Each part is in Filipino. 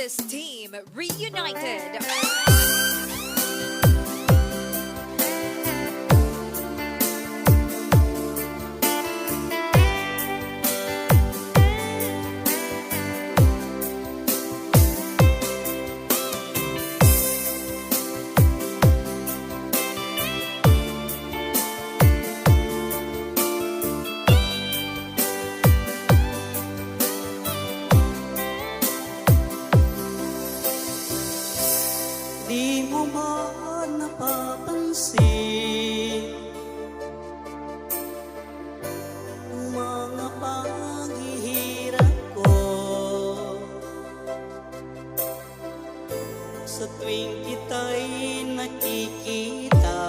Princess Team reunited. Di mo ba napapansin ang mga paghihirap ko sa tuwing kita'y nakikita?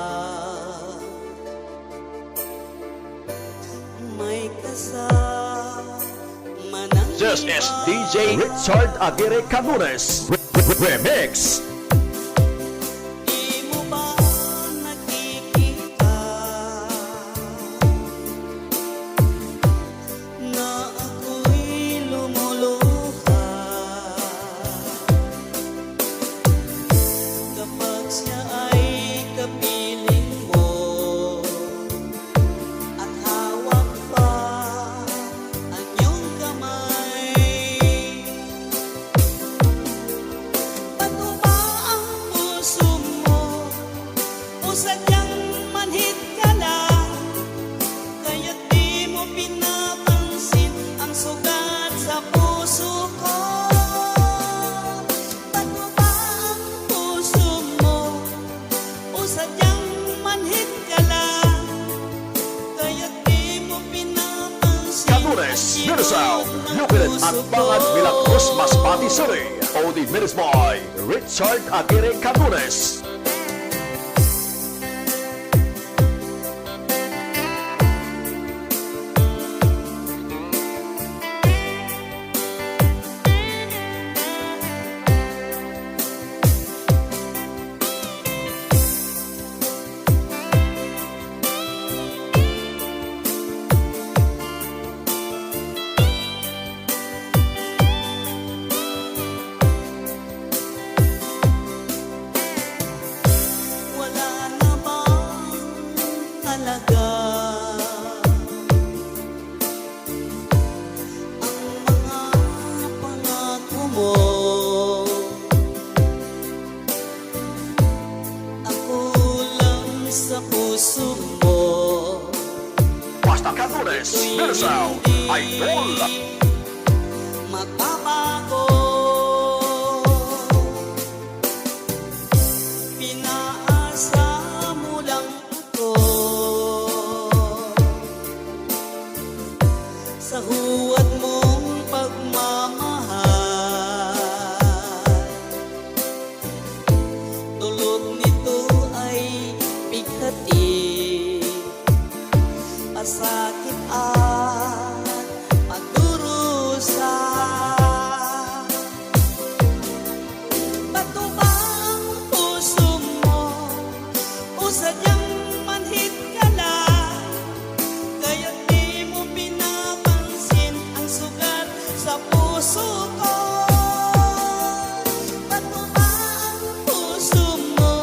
May kasama ng This is iba. DJ Richard Aguirre Canunes Remix. Di mo ba nakikita na ako'y lumuluha kapag siya ay kapiling mo at hawak pa ang iyong kamay? Bato ba ang puso mo o sadyang manhid ka lang? Kaya't di mo pinapansin ang sugat sa puso ko. Bato ba ang puso mo o sadyang manhid ka lang? Kaya't di mo pinapansin Canunes, Mindanao, located at Bangat, Milagros, Masbate City. Only minutes by Richard Aguirre Canunes. Wala na bang halaga ang mga pangako mo? Ako lang sa puso mo. Basta Canunes, Mindanao, Idol. Magbabago. Pinaasa mo lang ako sa huwad mong pagmamahal. Dulot nito ay bigati, pasakit at pagdurusa. Bato ba ang puso mo o sadyang manhid ka lang? Kaya't di mo pinapansin ang sugat sa puso ko. Bato ba ang puso mo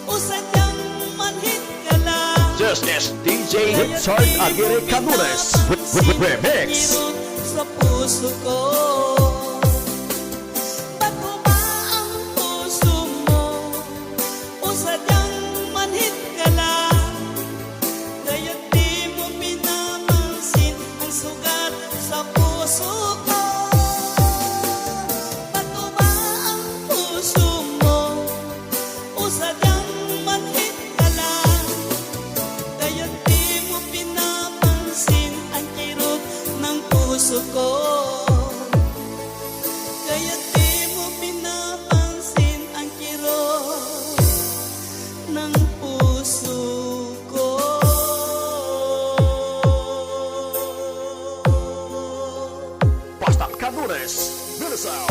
o sadyang manhid ka lang? This is DJ Richard Aguirre Canunes Remix. Kirot sa puso ko. Bato ba ang puso mo o sadyang manhid ka lang? Kaya't di mo pinapansin ang sugat sa puso ko. Bato ba ang puso mo o sadyang manhid ka lang? Kaya't di mo pinapansin ang kirot ng puso ko. Kaya't di mo pinapansin ang kirot ng puso ko. Basta Canunes, Mindanao.